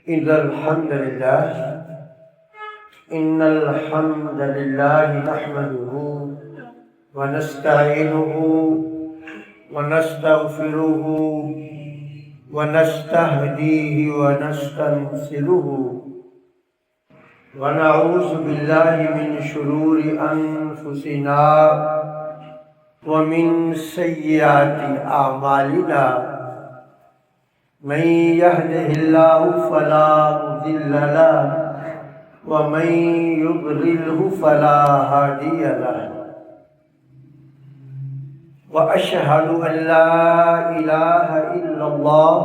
إن الحمد لله نحمده ونستعينه ونستغفره ونستهديه ونستنصره ونعوذ بالله من شرور أنفسنا ومن سيئات أعمالنا من يهده الله فلا مضل له ومن يضلله فلا هادي له وأشهد أن لا إله إلا الله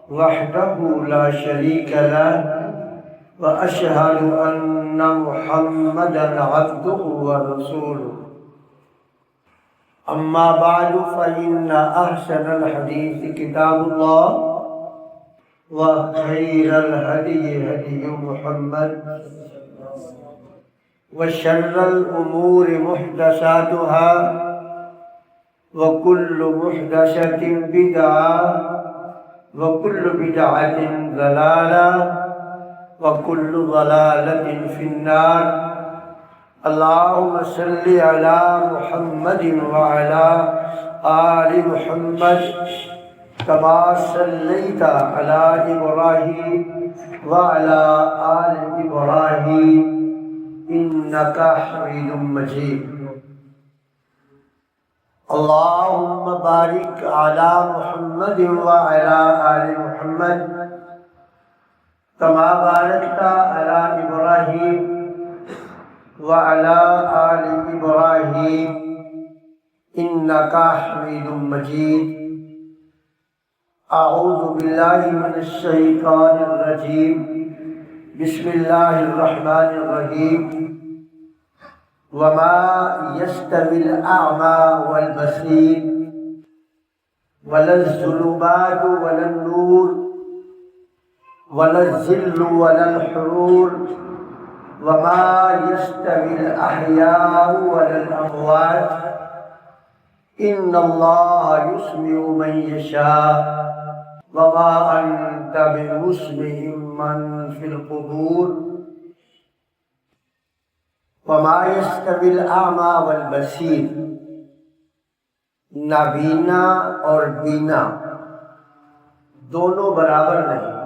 وحده لا شريك له وأشهد أن محمدا عبده ورسوله أما بعد فإن أحسن الحديث كتاب الله وخير الهدي هدي محمد وشر الأمور محدثاتها وكل محدثة بدعة وكل بدعة ضلالة وكل ضلالة في النار اللهم صل على محمد وعلى آل محمد كما صليت على إبراهيم وعلى آل إبراهيم إنك حميد مجيد اللهم بارك على محمد وعلى آل محمد كما باركت على إبراهيم وعلى آل إبراهيم إنك حميد مجيد أعوذ بالله من الشيطان الرجيم بسم الله الرحمن الرحيم وما يستوي الأعمى والبصير ولا الظلمات ولا النور ولا الظل ولا الحرور وما يستوي الأحياء ولا الأموات إن الله يسمع من يشاء وما أنت بمسمع من في القبور وما يستوي الأعمى والبصير نابینا اور بینا دونوں برابر نہیں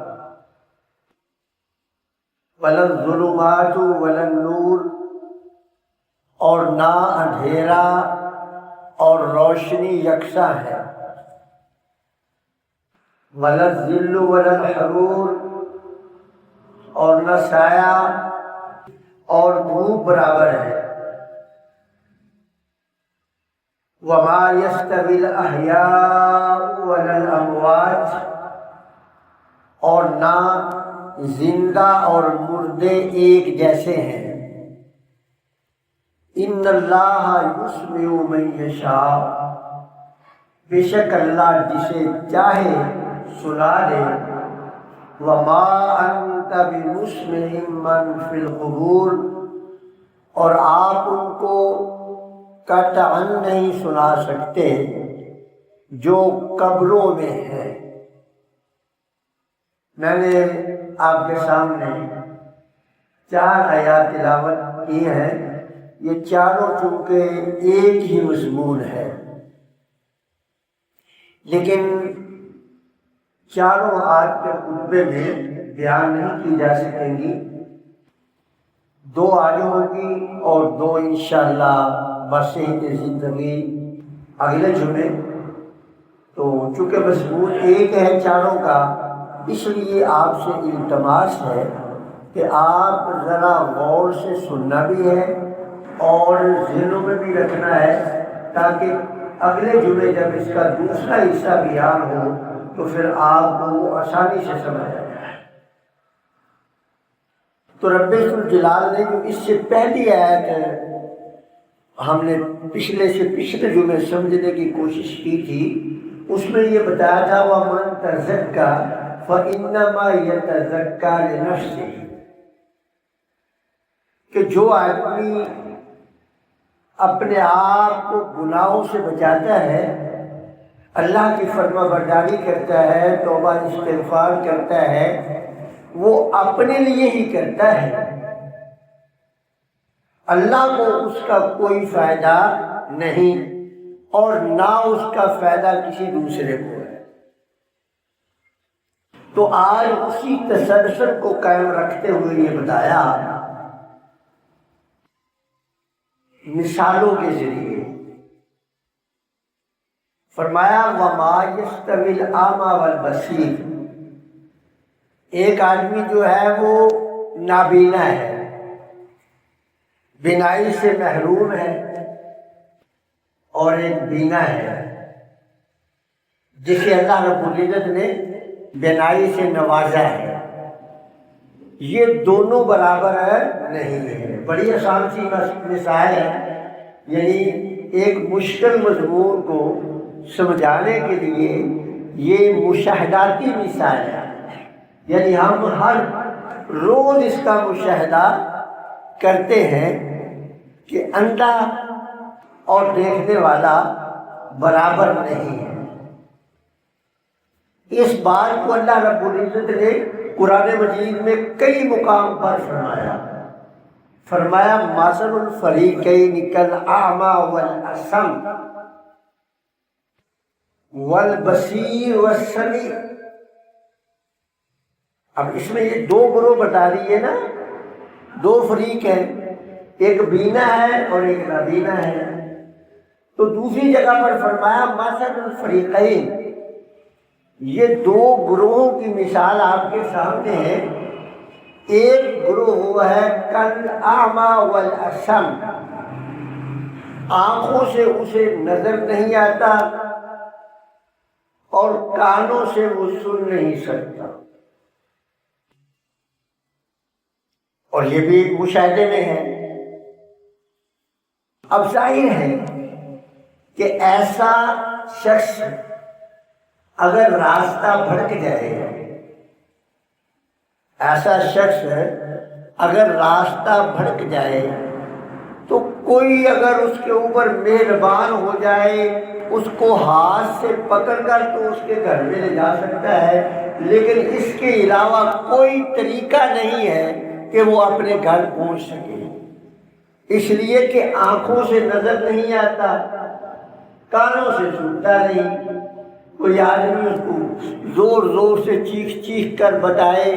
ولا الظلمات ولا النور اور نہ اندھیرا اور روشنی یکساں ہے ولا الظل ولا الحرور اور نہ سایہ اور دھوپ برابر ہے وما يستوي الأحياء ولا الأموات اور نہ زندہ اور مردے ایک جیسے ہیں ان اللہ یسمع من یشاء بے شک اللہ جسے چاہے سنا دے وما انت بمسمع من فی القبور اور آپ ان کو قطعا نہیں سنا سکتے جو قبروں میں ہیں میں نے آپ کے سامنے 4 آیات تلاوت کی ہیں یہ چاروں چونکہ ایک ہی مضمون ہے لیکن چاروں آج کے خطبے میں بیان نہیں کی جا سکیں گی 2 آج ہوگی اور 2 انشاءاللہ بصیحت زندگی اگلے جمعے تو چونکہ مضمون ایک ہے چاروں کا اس لیے آپ سے التماس ہے کہ آپ ذرا غور سے سننا بھی ہے اور ذہنوں میں بھی رکھنا ہے تاکہ اگلے جمعے جب اس کا دوسرا حصہ بیان ہو تو پھر آپ کو آسانی سے سمجھ آ جائے تو رب الجلال نے جو اس سے پہلی آیت ہم نے پچھلے جمعے سمجھنے کی کوشش کی تھی اس میں یہ بتایا تھا وَمَن تَزَكَّىٰ فَإِنَّمَا يَتَزَكَّىٰ لِنَفْسِهِ کہ جو آدمی اپنے آپ کو گناہوں سے بچاتا ہے، اللہ کی فرما برداری کرتا ہے، توبہ استغفار کرتا ہے، وہ اپنے لیے ہی کرتا ہے، اللہ کو اس کا کوئی فائدہ نہیں اور نہ اس کا فائدہ کسی دوسرے کو ہے۔ تو آج اسی تسلسل کو قائم رکھتے ہوئے یہ بتایا مثالوں کے ذریعے، فرمایا وَمَا يَسْتَوِي الْأَعْمَى وَالْبَصِيرُ، ایک آدمی جو ہے وہ نابینا ہے، بینائی سے محروم ہے، اور ایک بینا ہے جسے اللہ رب العزت نے بینائی سے نوازا ہے، یہ دونوں برابر نہیں ہے۔ بڑی آسان سی مثال ہے، یعنی ایک مشکل مضمون کو سمجھانے کے لیے یہ مشاہداتی مثال ہے، یعنی ہم ہر روز اس کا مشاہدہ کرتے ہیں کہ اندھا اور دیکھنے والا برابر نہیں ہے۔ اس بات کو اللہ رب العزت نے قرآن مجید میں کئی مقام پر فرمایا مثل الفریقین کالاعمی والاصم والبصیر والسمیع۔ اب اس میں یہ دو گروہ بتا رہی ہے نا، دو فریق ہیں، ایک بینا ہے اور ایک نابینا ہے۔ تو دوسری جگہ پر فرمایا مثل الفریقین، یہ دو گروہوں کی مثال آپ کے سامنے ہے۔ ایک گروہ وہ ہے کالاعمی والاصم، آنکھوں سے اسے نظر نہیں آتا اور کانوں سے وہ سن نہیں سکتا، اور یہ بھی مشاہدے میں ہے۔ اب ظاہر ہے کہ ایسا شخص اگر راستہ بھٹک جائے، ایسا شخص اگر راستہ بھٹک جائے تو کوئی اگر اس کے اوپر مہربان ہو جائے، اس کو ہاتھ سے پکڑ کر تو اس کے گھر میں لے جا سکتا ہے، لیکن اس کے علاوہ کوئی طریقہ نہیں ہے کہ وہ اپنے گھر پہنچ سکے، اس لیے کہ آنکھوں سے نظر نہیں آتا، کانوں سے سنتا نہیں۔ کوئی آدمی اس کو زور زور سے چیخ چیخ کر بتائے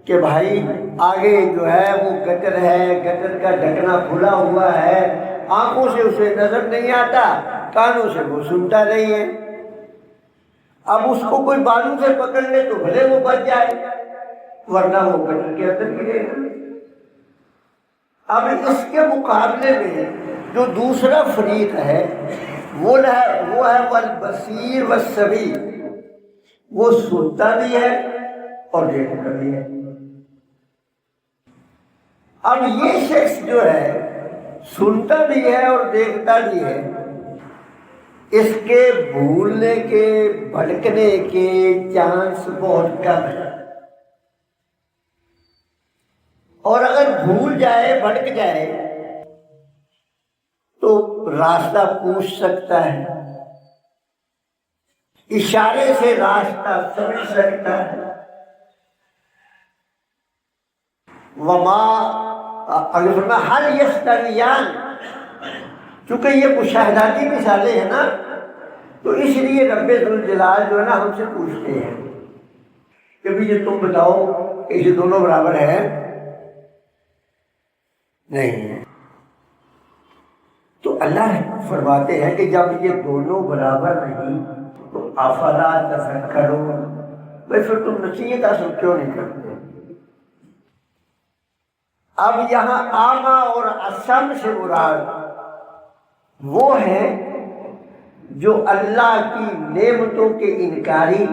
کہ بھائی آگے جو ہے وہ گٹر ہے، گٹر کا ڈھکنا کھلا ہوا ہے، آنکھوں سے اسے نظر نہیں آتا، کانوں سے وہ سنتا نہیں ہے۔ اب اس کو کوئی بازو سے پکڑ لے تو بھلے وہ بچ جائے، ورنہ وہ گٹر کے اندر گرے گا۔ اب اس کے مقابلے میں جو دوسرا فریق ہے وہ ہے والبصیر والسمیع، وہ سنتا بھی ہے اور دیکھتا بھی ہے۔ اب یہ شخص جو ہے سنتا بھی ہے اور دیکھتا بھی ہے، اس کے بھولنے کے بھٹکنے کے چانس بہت کم ہے، اور اگر بھول جائے بھٹک جائے تو راستہ پوچھ سکتا ہے، اشارے سے راستہ سمجھ سکتا ہے۔ وما حل یستویان، چونکہ یہ مشاہداتی مثالیں ہیں نا، تو اس لیے رب ذوالجلال جو ہے نا ہم سے پوچھتے ہیں کہ بھی یہ تم بتاؤ کہ یہ دونوں برابر ہیں؟ نہیں ہے۔ تو اللہ فرماتے ہیں کہ جب یہ دونوں برابر نہیں تو افلا تذکرون، بھائی پھر تم نصیحت حاصل کیوں نہیں کرتے؟ اب یہاں اعمیٰ اور اصم سے مراد وہ ہیں جو اللہ کی نعمتوں کے انکاری،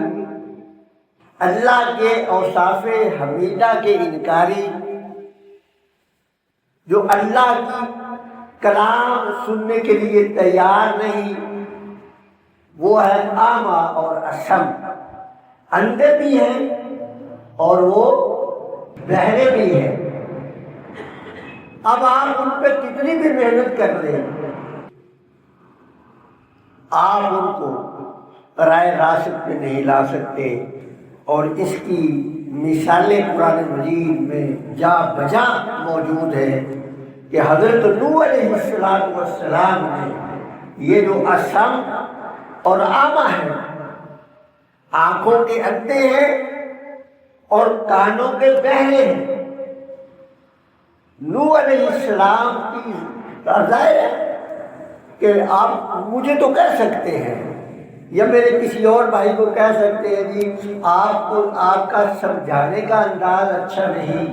اللہ کے اوصاف حمیدہ کے انکاری، جو اللہ کی کلام سننے کے لیے تیار نہیں، وہ ہے اعمیٰ اور اصم، اندھے بھی ہیں اور وہ بہرے بھی ہیں۔ اب آپ ان پہ کتنی بھی محنت کر لیں، آپ ان کو رائے راست پہ نہیں لا سکتے، اور اس کی مثالیں قرآن مجید میں جا بجا موجود ہے کہ حضرت نوح علیہ السلام نے یہ جو اسم اور آما ہے، آنکھوں کے اندھے ہیں اور کانوں کے بہرے ہیں، نوح علیہ السلام کی ظاہر ہے کہ آپ مجھے تو کہہ سکتے ہیں یا میرے کسی اور بھائی کو کہہ سکتے ہیں جی آپ کا سمجھانے کا انداز اچھا نہیں،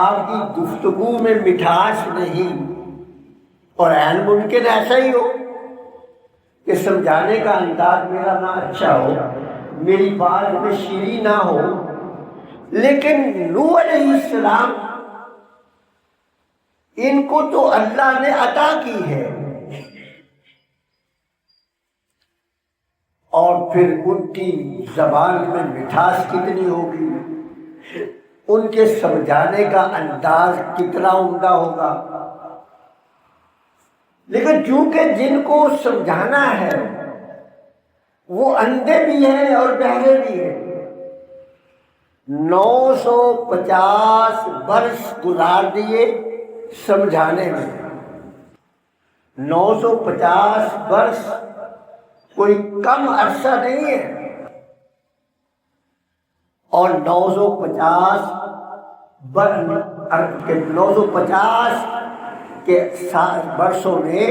آپ کی گفتگو میں مٹھاس نہیں، اور عین ممکن ایسا ہی ہو کہ سمجھانے کا انداز میرا نہ اچھا ہو، میری بات میں شیریں نہ ہو، لیکن نوح علیہ السلام ان کو تو اللہ نے عطا کی ہے، اور پھر ان کی زبان میں مٹھاس کتنی ہوگی، ان کے سمجھانے کا انداز کتنا عمدہ ہوگا، لیکن چونکہ جن کو سمجھانا ہے وہ اندھے بھی ہیں اور بہرے بھی ہیں۔ 950 برس گزار دیے سمجھانے میں، 950 برس کوئی کم عرصہ نہیں ہے، اور 950 کے برسوں میں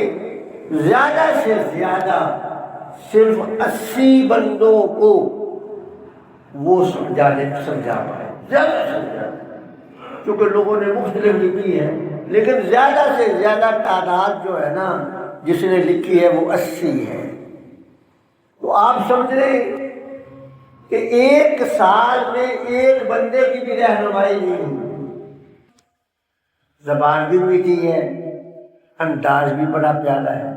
زیادہ سے زیادہ صرف 80 بندوں کو وہ سمجھا پائے، زیادہ سے زیادہ، کیونکہ لوگوں نے مختلف لکھی ہے، لیکن زیادہ سے زیادہ تعداد جو ہے نا جس نے لکھی ہے وہ 80 ہے۔ تو آپ سمجھ رہے کہ ایک سال میں ایک بندے کی بھی رہنمائی نہیں ہوئی۔ زبان بھی میٹھی ہے، انداز بھی بڑا پیارا ہے،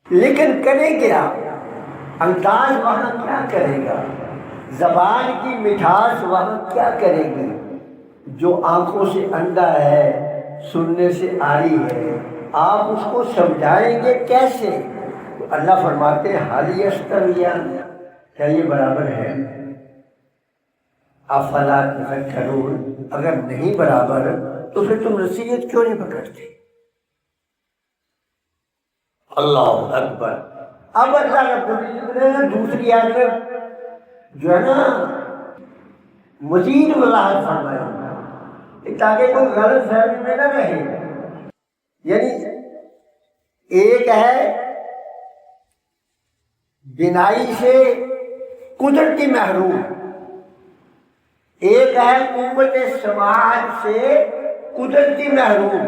لیکن کرے کیا؟ انداز وہاں کیا کرے گا؟ زبان کی مٹھاس وہاں کیا کرے گی؟ جو آنکھوں سے اندھا ہے، سننے سے عاری ہے، آپ اس کو سمجھائیں گے کیسے؟ تو اللہ فرماتے ہیں حل یستویان، کیا یہ برابر ہے؟ افلا تذکرون، اگر نہیں برابر تو پھر تم نصیحت کیوں نہیں پکڑتے؟ اللہ اکبر۔ اب اللہ رب العزت نے دوسری آیت میں جو ہے نا مزید وضاحت فرمائی تاکہ کوئی غلط فہمی میں نہ رہے۔ یعنی ایک ہے بینائی سے قدرتی محروم، ایک ہے قوت سماعت سے قدرتی محروم،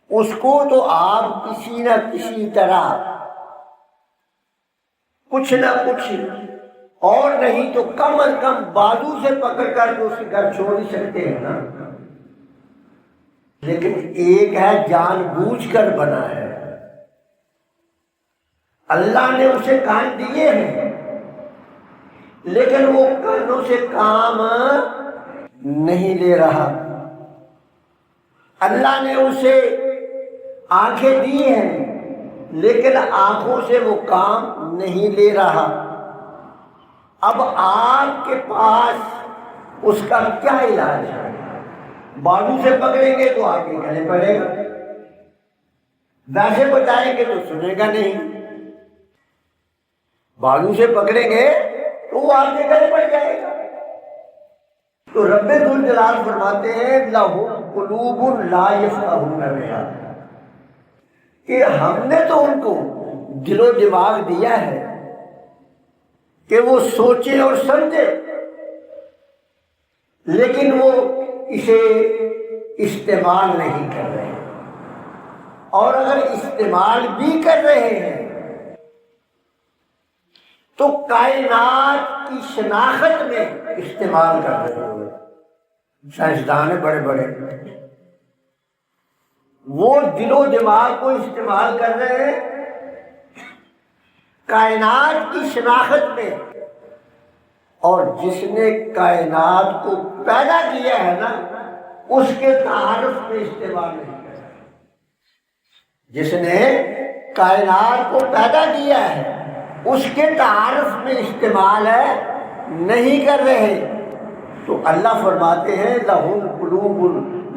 اس کو تو آپ کسی نہ کسی طرح کچھ نہ کچھ، اور نہیں تو کم از کم بازو سے پکڑ کر تو اس کے گھر چھوڑ نہیں سکتے ہیں نا۔ لیکن ایک ہے جان بوجھ کر بنا ہے، اللہ نے اسے کان دیے ہیں لیکن وہ کانوں سے کام نہیں لے رہا، اللہ نے اسے آنکھیں دی ہیں لیکن آنکھوں سے وہ کام نہیں لے رہا۔ اب آپ کے پاس اس کا کیا علاج ہے؟ بالوں سے پکڑیں گے تو آپ کے گلے پڑے گا، ویسے بتائیں گے تو سنے گا نہیں، بالوں سے پکڑیں گے تو وہ آپ کے گلے پڑ جائے گا۔ تو رب ذوالجلال فرماتے ہیں لَهُمْ قُلُوبٌ لَا يَفْقَهُونَ بِهَا، کہ ہم نے تو ان کو دل و دماغ دیا ہے کہ وہ سوچے اور سمجھے، لیکن وہ اسے استعمال نہیں کر رہے، اور اگر استعمال بھی کر رہے ہیں تو کائنات کی شناخت میں استعمال کر رہے ہیں۔ سائنسدان بڑے بڑے وہ دل و دماغ کو استعمال کر رہے ہیں کائنات کی شناخت میں، اور جس نے کائنات کو پیدا کیا ہے نا اس کے تعارف میں استعمال نہیں کر رہا۔ جس نے کائنات کو پیدا کیا ہے اس کے تعارف میں استعمال ہے، نہیں کر رہے، تو اللہ فرماتے ہیں لَهُمْ قُلُوبٌ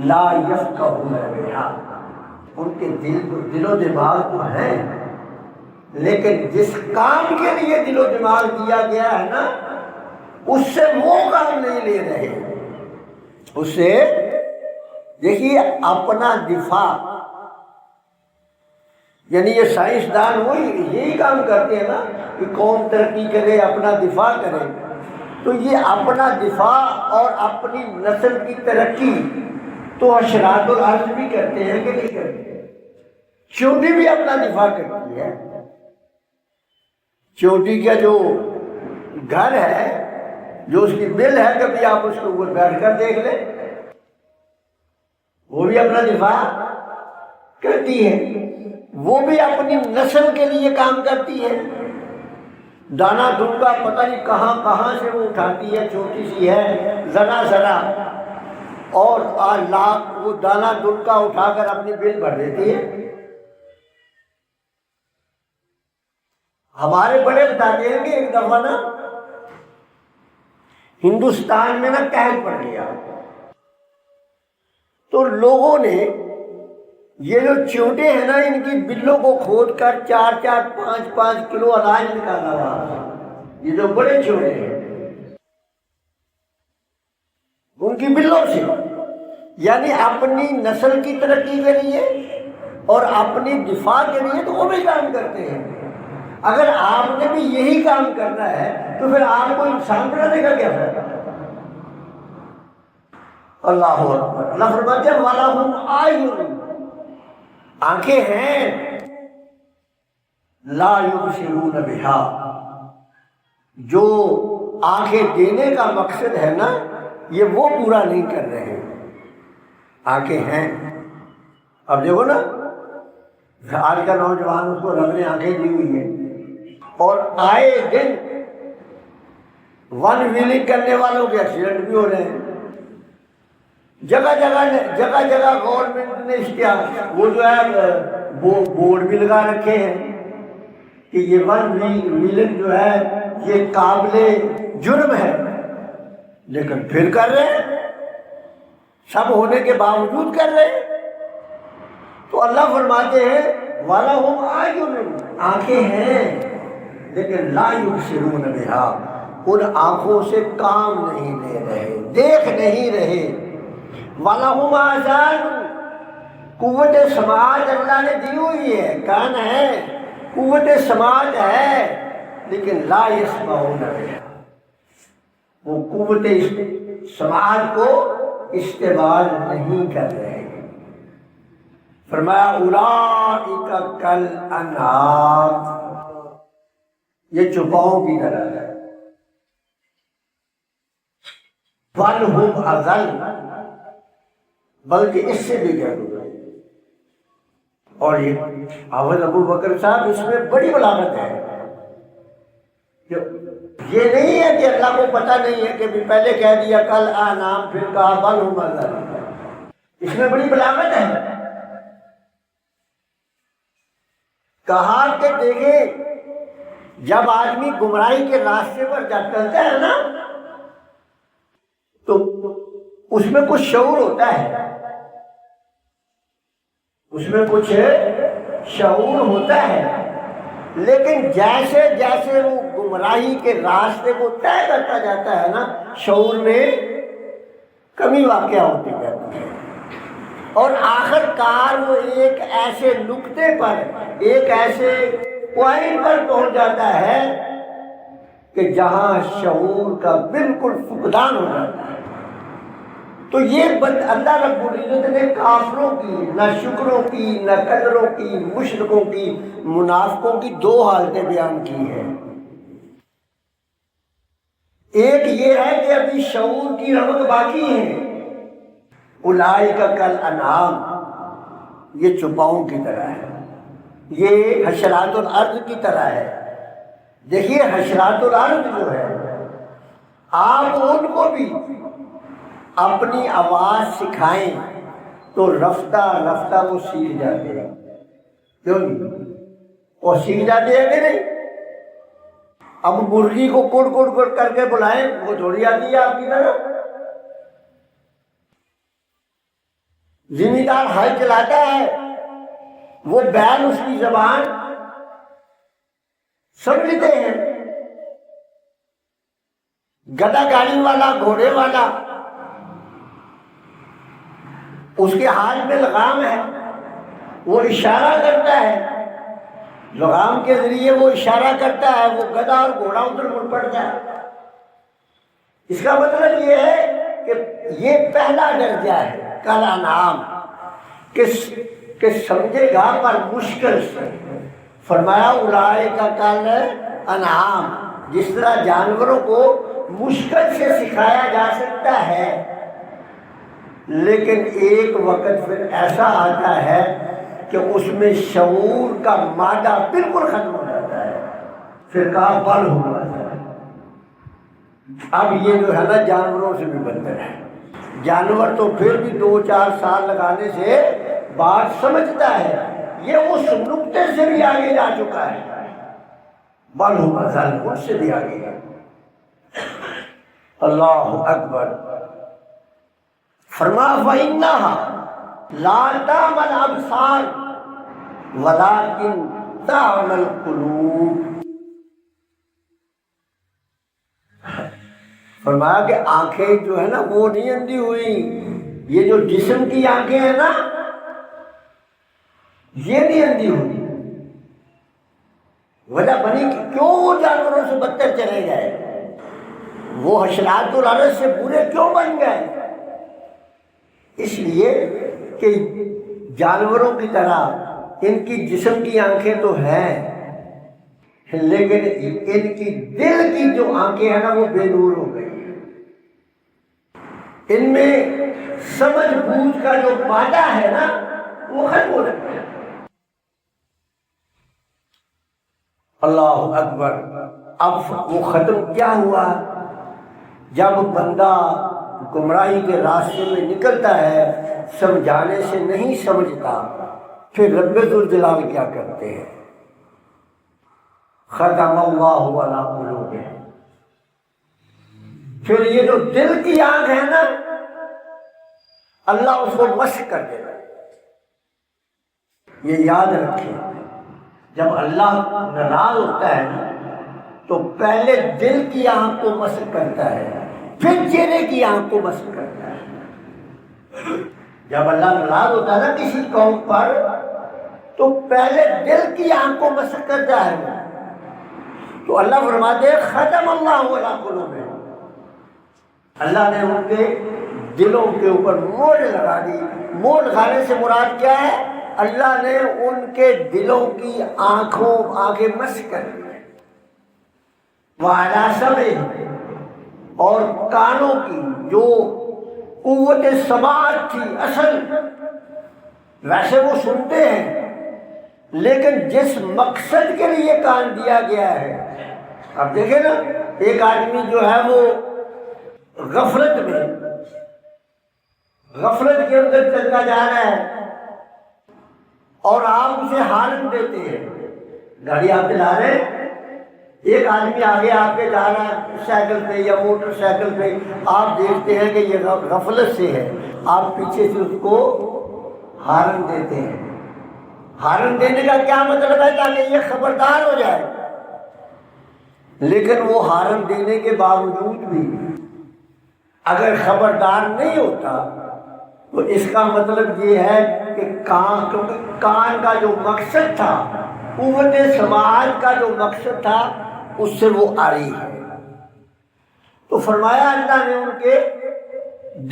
لَا يَفْقَهُونَ بِهَا، ان کے دل و دماغ تو ہیں، لیکن جس کام کے لیے دل و دماغ دیا گیا ہے نا، اس سے وہ کام نہیں لے رہے۔ اس سے دیکھیے اپنا دفاع، یعنی یہ سائنسدان وہی یہی کام کرتے ہیں نا کہ قوم ترقی کرے، اپنا دفاع کرے، تو یہ اپنا دفاع اور اپنی نسل کی ترقی تو حشرات الارض بھی کرتے ہیں کہ نہیں کرتے؟ چونٹی بھی اپنا دفاع کرتی ہے۔ چونٹی کا جو گھر ہے، جو اس کی بل ہے، کبھی آپ اس کے اوپر بیٹھ کر دیکھ لیں، وہ بھی اپنا دفاع کرتی ہے، وہ بھی اپنی نسل کے لیے کام کرتی ہے۔ دانا دھلکا پتہ نہیں کہاں کہاں سے وہ اٹھاتی ہے، چھوٹی سی ہے ذرا ذرا، اور لاکھ وہ دانا دھلکا اٹھا کر اپنی بل بھر دیتی ہے۔ ہمارے بڑے بتاتے ہیں کہ ایک دفعہ نا ہندوستان میں نا قحط پڑ گیا، تو لوگوں نے یہ جو چونٹے ہیں نا، ان کی بلوں کو کھود کر 4-4 5-5 کلو اناج نکالا ہوا، یہ جو بڑے چونٹے ہیں ان کی بلوں سے، یعنی اپنی نسل کی ترقی کے لیے اور اپنی دفاع کے لیے تو وہ بھی کام کرتے ہیں۔ اگر آپ نے بھی یہی کام کرنا ہے تو پھر آپ کو انسان بنانے کا کیا فائدہ؟ اللہ اکبر۔ اللہ فرماتے ہیں وَلَهُمْ أَعْيُنٌ، آنکھیں ہیں، لَا يُبْصِرُونَ بِهَا، جو آنکھیں دینے کا مقصد ہے نا، یہ وہ پورا نہیں کر رہے۔ آنکھیں ہیں، اب دیکھو نا آج کا نوجوان، اس کو رب نے آنکھیں دی ہوئی ہیں، اور آئے دن ون ویلنگ کرنے والوں کے ایکسیڈنٹ بھی ہو رہے ہیں۔ جگہ جگہ گورنمنٹ نے وہ جو ہے وہ بورڈ بھی لگا رکھے ہیں کہ یہ ون ویلنگ جو ہے یہ قابل جرم ہے، لیکن پھر کر رہے ہیں، سب ہونے کے باوجود کر رہے ہیں۔ تو اللہ فرماتے ہیں وَلَهُمْ أَعْيُنٌ، آنکھیں ہیں لیکن لا یبصرون بہا، ان آنکھوں سے کام نہیں لے رہے، دیکھ نہیں رہے۔ وَلَهُمْ آذان، قوت سماعت اللہ نے دی ہوئی ہے، کان ہے، قوت سماعت ہے، لیکن لا یسمعون بہا، وہ قوت سماعت کو استعمال نہیں کر رہے۔ فرمایا اولئک کالانعام، یہ چوپاؤں کی طرح ہے، بل ہم اضل، بلکہ اس سے بھی گہرا۔ اور یہ حافظ ابو بکر صاحب اس میں بڑی بلاغت ہے، یہ نہیں ہے کہ اللہ کو پتہ نہیں ہے کہ پہلے کہہ دیا کل انعام، پھر کہا بل ہم اضل، اس میں بڑی بلاغت ہے۔ کہا کہ دیکھیں جب آدمی گمراہی کے راستے پر جب چلتا ہے نا تو اس میں کچھ شعور ہوتا ہے، اس میں کچھ شعور ہوتا ہے، لیکن جیسے جیسے وہ گمراہی کے راستے کو طے کرتا جاتا ہے نا، شعور میں کمی واقع ہوتی جاتی ہے، اور آخر کار وہ ایک ایسے نقطے پر، ایک ایسے پوائنٹ پر پہنچ جاتا ہے کہ جہاں شعور کا بالکل فقدان ہو جاتا ہے۔ تو یہ اللہ رب العزت نے کافروں کی، نہ شکروں کی، نہ قدروں کی، مشرکوں کی، منافقوں کی دو حالتیں بیان کی ہیں۔ ایک یہ ہے کہ ابھی شعور کی رمق باقی ہے، اولئک کالانعام، یہ چوپاؤں کی طرح ہے، یہ حشرات الارض کی طرح ہے۔ دیکھیے حشرات الارض جو ہے، آپ ان کو بھی اپنی آواز سکھائیں تو رفتہ رفتہ وہ سیکھ جاتے ہیں، کیوں نہیں؟ وہ سیکھ جاتے ہیں کہ نہیں؟ اب مرغی کو کڑ کڑ کڑ کر کے بلائیں، وہ تھوڑی آتی ہے آپ کی طرح۔ ذمہ دار حل چلاتا ہے، وہ بیان اس کی زبان سمجھتے ہیں۔ گدا گاڑی والا، گھوڑے والا، اس کے ہاتھ میں لگام ہے، وہ اشارہ کرتا ہے، لگام کے ذریعے وہ اشارہ کرتا ہے، وہ گدا اور گھوڑا ادھر مڑ پڑتا ہے۔ اس کا مطلب یہ ہے کہ یہ پہلا درجہ ہے کل انعام، کہ سمجھے گا پر مشکل سے۔ فرمایا اولئک کل انعام، جس طرح جانوروں کو مشکل سے سکھایا جا سکتا ہے، لیکن ایک وقت پھر ایسا آتا ہے کہ اس میں شعور کا مادہ بالکل ختم ہو جاتا ہے، پھر کہا بل ہوا ہے۔ اب یہ جو ہے نا جانوروں سے بھی بدتر ہے۔ جانور تو پھر بھی 2-4 سال لگانے سے بات سمجھتا ہے، یہ اس نقطے سے بھی آگے جا چکا ہے، بل ہوا ظالم، اس سے بھی آگے ہے۔ اللہ اکبر۔ فرما فَإِنَّهَا لَا تَعْمَى الْأَبْصَارُ وَلَٰكِن تَعْمَى الْقُلُوبُ۔ فرمایا کہ آنکھیں جو ہے نا وہ نہیں اندھی ہوئی، یہ جو جسم کی آنکھیں ہیں نا یہ نہیں اندھی ہوئی۔ وجہ بنی کہ کیوں وہ جانوروں سے بدتر چلے گئے، وہ حشرات الارض سے برے کیوں بن گئے؟ اس لیے کہ جانوروں کی طرح ان کی جسم کی آنکھیں تو ہیں، لیکن ان کی دل کی جو آنکھیں ہیں نا وہ بے نور ہو گئی، ان میں سمجھ بوجھ کا جو مادہ ہے نا وہ ختم ہو جاتا ہے۔ اللہ اکبر۔ اب وہ ختم کیا ہوا؟ جب بندہ گمراہی کے راستے میں نکلتا ہے، سمجھانے سے نہیں سمجھتا، پھر رب ذوالجلال کیا کرتے ہیں؟ ختم اللہ علی قلوبہم۔ پھر یہ جو دل کی آنکھ ہے نا اللہ اس کو مسح کر دے گا۔ یہ یاد رکھیں، جب اللہ ناراض ہوتا ہے نا تو پہلے دل کی آنکھ کو مسح کرتا ہے، پھر چہرے کی آنکھ کو مسح کرتا ہے۔ جب اللہ ناراض ہوتا ہے نا کسی قوم پر تو پہلے دل کی آنکھ کو مسح کرتا ہے، تو اللہ فرماتے ہیں ختم اللہ علی قلوبہم، اللہ نے ان کے دلوں کے اوپر مہر لگا دی۔ مہر لگانے سے مراد کیا ہے؟ اللہ نے ان کے دلوں کی آنکھیں مسح کر دی، وَعَلَىٰ سَمْعِهِمْ، اور کانوں کی جو قوت سماعت تھی اصل، ویسے وہ سنتے ہیں لیکن جس مقصد کے لیے کان دیا گیا ہے۔ اب دیکھیں نا ایک آدمی جو ہے وہ غفلت کے اندر چلتا جا رہا ہے اور آپ اسے ہارن دیتے ہیں، گاڑی آپ چلا رہے ہیں، ایک آدمی آگے آپ کے جا رہا ہے سائیکل پہ یا موٹر سائیکل پہ، آپ دیکھتے ہیں کہ یہ غفلت سے ہے، آپ پیچھے سے اس کو ہارن دیتے ہیں۔ ہارن دینے کا کیا مطلب ہے؟ تاکہ یہ خبردار ہو جائے، لیکن وہ ہارن دینے کے باوجود بھی اگر خبردار نہیں ہوتا تو اس کا مطلب یہ ہے کہ کیونکہ کان کا جو مقصد تھا، قوت سماعت کا جو مقصد تھا، اس سے وہ عاری ہے۔ تو فرمایا اللہ نے ان کے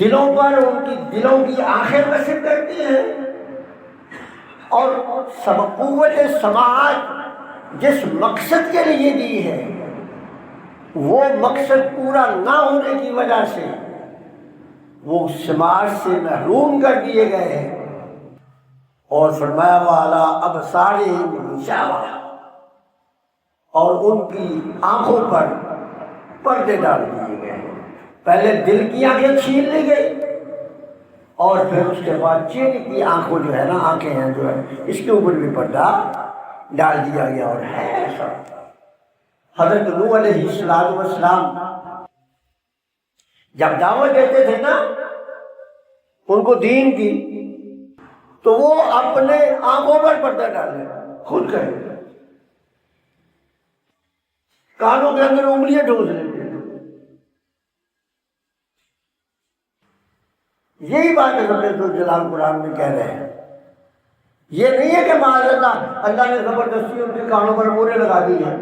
دلوں پر ان کی دلوں کی آنکھیں مسح کرتی ہیں، اور قوت سماعت جس مقصد کے لیے دی ہے وہ مقصد پورا نہ ہونے کی وجہ سے وہ سماعت سے محروم کر دیے گئے ہیں۔ اور فرمایا وَعَلَىٰ أَبْصَارِهِمْ غِشَاوَةٌ، اور ان کی آنکھوں پر پردے ڈال دیے گئے۔ پہلے دل کی آنکھیں چھین لی گئی اور پھر اس کے بعد چہرے کی آنکھوں جو ہے نا آنکھیں ہیں جو ہے اس کے اوپر بھی پردہ ڈال دیا گیا، اور ہے ایسا حضرت نوح علیہ السلام جب دعوت دیتے تھے نا ان کو دین کی، تو وہ اپنے آنکھوں پر پردہ ڈالے، خود کرے، کانوں کے اندر انگلیاں ڈھونس لیتے۔ یہی بات ہے رب الجلال قرآن میں کہہ رہے ہیں۔ یہ نہیں ہے کہ معاذ اللہ نے زبردستی ان کے کانوں پر مورے لگا دی ہے۔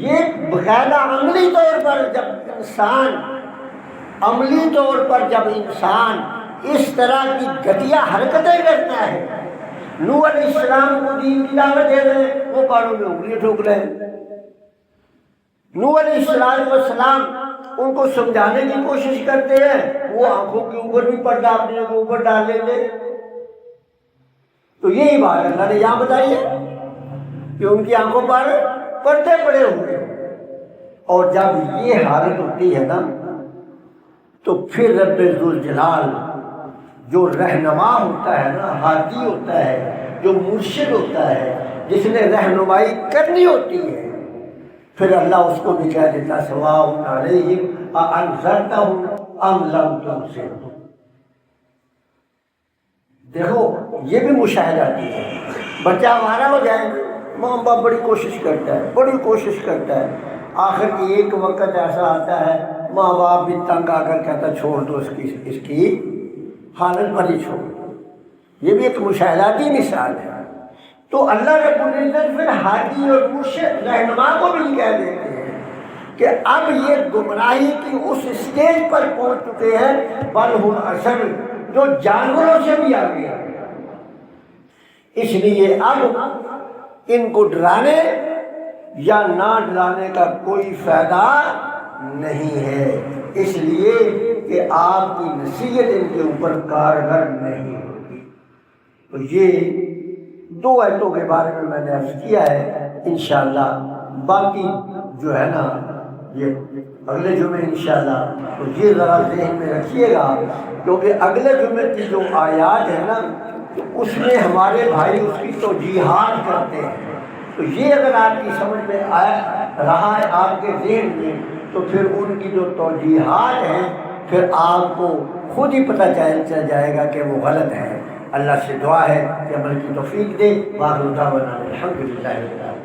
یہ باقاعدہ عملی طور پر جب انسان اس طرح کی گھٹیا حرکتیں کرتا ہے، نوح علیہ السلام کو دین کی دعوت دے رہے ہیں، وہ کانوں میں انگلیاں ٹھوک رہے ہیں۔ نوح علیہ السلام ان کو سمجھانے کی کوشش کرتے ہیں، وہ آنکھوں کے اوپر بھی پردہ اپنے کے اوپر ڈال لیتے۔ تو یہی بات اللہ نے یہاں بتائی ہے کہ ان کی آنکھوں پر پردے پڑے ہوئے، اور جب یہ حالت ہوتی ہے نا تو پھر رب ذوالجلال جو رہنما ہوتا ہے نا، ہادی ہوتا ہے، جو مرشد ہوتا ہے، جس نے رہنمائی کرنی ہوتی ہے، پھر اللہ اس کو بھی کہہ دیتا سواء علیہم اانذرتہم ام لم تنذرہم۔ دیکھو یہ بھی مشاہداتی ہے۔ بچہ ہمارا ہو جائے، ماں باپ بڑی کوشش کرتا ہے، آخر ایک وقت ایسا آتا ہے ماں باپ بھی تنگ آ کر کہتا چھوڑ دو اس کی حالت پر ہی چھوڑ دو۔ یہ بھی ایک مشاہداتی مثال ہے۔ تو اللہ رب العزت پھر ہادی اور مرشد رہنما کو بھی کہہ دیتے ہیں کہ اب یہ گمراہی کی اس اسٹیج پر پہنچ چکے ہیں بل ہم اشر، جو جانوروں سے بھی آگے ہیں۔ اس لیے اب ان کو ڈرانے یا نہ ڈرانے کا کوئی فائدہ نہیں ہے، اس لیے کہ آپ کی نصیحت ان کے اوپر کارگر نہیں ہوگی۔ تو یہ دو آیتوں کے بارے میں نے عرض کیا ہے، انشاءاللہ باقی جو ہے نا یہ اگلے جمعے انشاءاللہ، تو یہ ذرا ذہن میں رکھیے گا، کیونکہ اگلے جمعے کی جو آیات ہے نا اس میں ہمارے بھائی اس کی توجیحات کرتے ہیں۔ تو یہ اگر آپ کی سمجھ میں رہا ہے آپ کے ذہن میں، تو پھر ان کی جو توجیحات ہیں پھر آپ کو خود ہی پتہ چل جائے گا کہ وہ غلط ہے۔ اللہ سے دعا ہے کہ عمل کی توفیق دے۔ وآخر دعوانا الحمدللہ رب العالمین۔